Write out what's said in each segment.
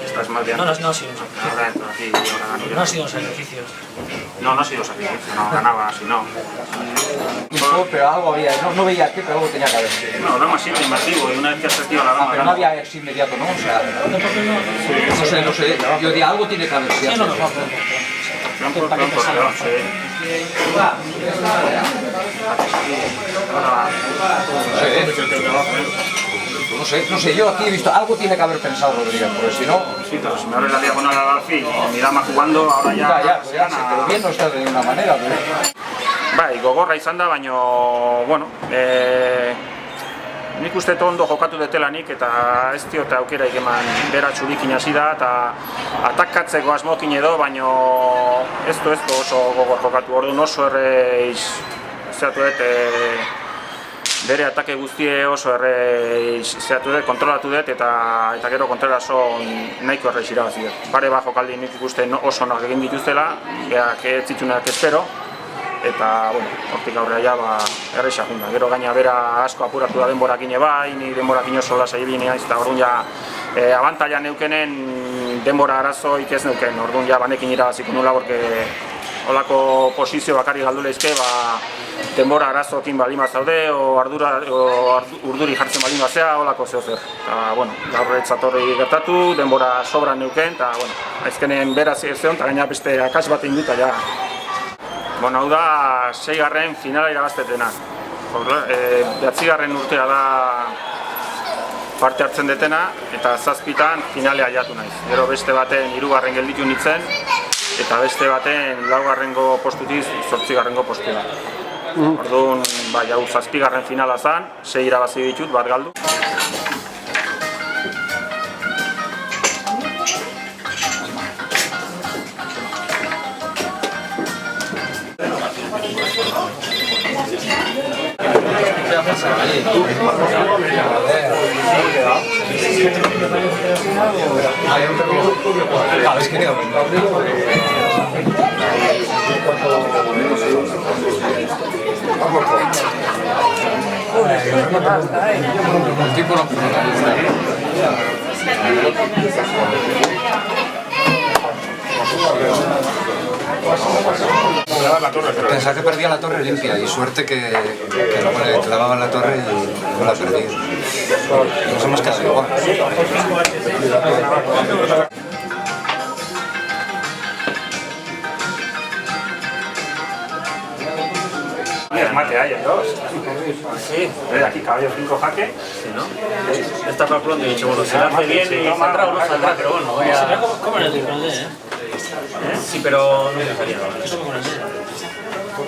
¿Estás mal de No, no ha sido un sacrificio. No ha sido un sacrificio. No, no ha sido sacrificio, no ganaba, si no. Pero algo había, no veía qué, pero algo tenía que haber. No, dama siempre invertido y una vez que has activado la dama... Pero no había ex inmediato, ¿no? O sea, no sé, yo diría, algo tiene que haber. Sí, no nos va a No sé, yo aquí he visto, algo tiene que haber pensado Rodríguez, porque si no... Sí, pero si me abre la diagonal al alfil y mi dama jugando, ahora ya... Ya, pero bien no está de ninguna manera, pero... Bai, gogorra izan da, baina, bueno, nik uste ondo jokatu detelanik eta ez diot aukeraik eman bera txurikin hasi da eta atakatzeko asmokin edo, baino ez du oso gogor jokatu, orduan oso erreiz zehatu dut bere atake guztie oso erreiz zehatu dut, kontrolatu dut eta gero kontreraso nahiko erreiz irabazi dut. Pare bat jokaldi nik ikusten oso onak egin dituztela, beak ez zitzunak espero, eta, bueno, hortik aurrera ja, erreixa junda. Gero gaina bera asko apuratu da denborakin bai, ni denborakin oso lasa ibili naiz, eta orduan ja abantaila neukenen denbora arazoik ez neuken, orduan ja banekin irabaziko nula, porque holako posizio bakarrik galdu lehizke, denbora arazoekin baldin bat zaude, o urduri jartzen baldin bat zea, holako zeo zer. Eta, bueno, gaur etzatorri gertatu, denbora sobran neuken, eta, bueno, aizkenen beraz ez zeon, eta gaina beste akas bat egin dut, ja. Bueno, hau da 6. finala irabaztetena. 9. urtea da parte hartzen detena, eta 7. finale aiatu naiz. Gero beste baten 3. gelditu nintzen, eta beste baten 4. postutik 8. postura. Orduan, bai, hau 7. finala zen, 6 irabazi ditut, bat galdu. Pensaba que perdía la torre limpia y suerte que le clavaban la torre y no la perdí. Nos hemos quedado igual. Mate hay, dos. Sí. Aquí caballo 5 jaque. Sí, ¿no? Está calculando y he dicho, bueno, si lo hace bien y saldrá o no saldrá, pero bueno, voy a... ¿Cómo era el de Sí, pero no me dejaría.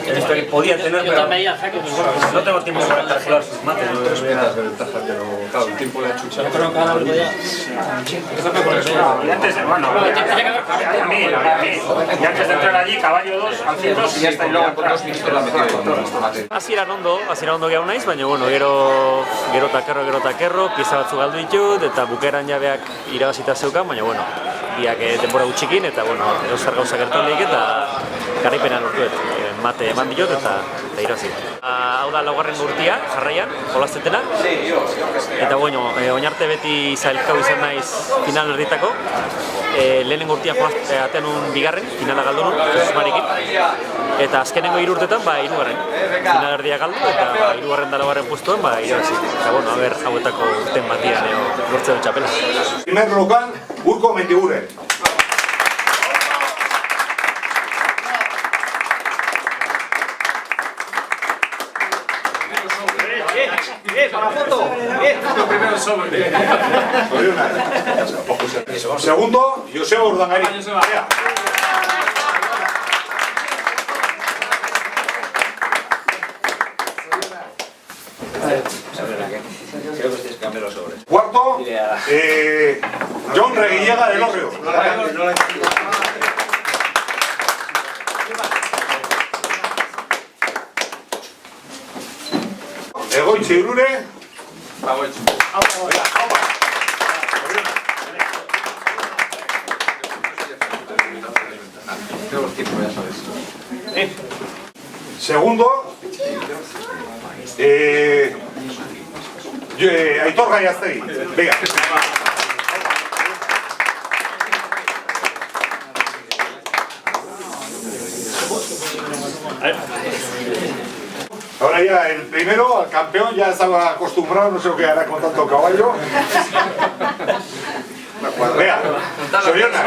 He visto que podía tener, pero no tengo tiempo para calcular sus mates. 3 puntos de ventaja, pero claro, el tiempo de chucha. Yo creo que ahora lo ya. Y antes, bueno, a mí. Y antes de entrar allí, caballo 2, alcitos y ya está. Y luego Con 2 minutos la metido con mate. Hasieran ondo gehu naiz, baina bueno, gero takerro, pieza batzu galdu ditut, eta bukeran jabeak irabazita zeukan, baina bueno, biak denbora gutxikin, eta bueno, zer gauza gertu lehik, eta garaipena lortu dut. Mate eman diot eta irabazi. Hau da 4. urtia, jarraian, jolaztetena. Eta bueno, oinarte beti zailkau izan naiz final erritako. Lehenengo urtia atean un 2. finala galdu nun, Jesusmarekin. Eta azkenengo 3 urtetan, 3. Final erdia galdu, eta 3. da 4. puestoan, irabazi. Eta bueno, a ber, hauetako urten batian lortze dut txapela. Primer local, Urko Mendiguren. ¡Para la foto! Primero sobre. Segundo, Joseba Urdangarín. Creo que tienes que cambiar los sobres. Cuarto, John Reguillega del Orrio. Egoitzi Irure. Segundo, Aitor Gaiaztegui. Venga. Ahora ya el primero, el campeón, ya estaba acostumbrado, no sé qué hará con tanto caballo. Vea, Soriona.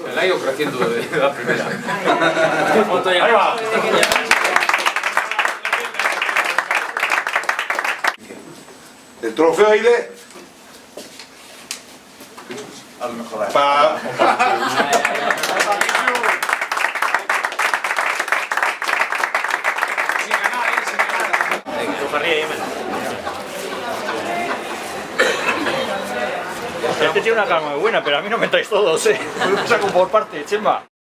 El ha ido creciendo de la primera. Ahí va. El trofeo Aide. a lo mejor. Este tiene una calma muy buena, pero a mí no me traes todos, ¿eh? Saco por parte, Chema.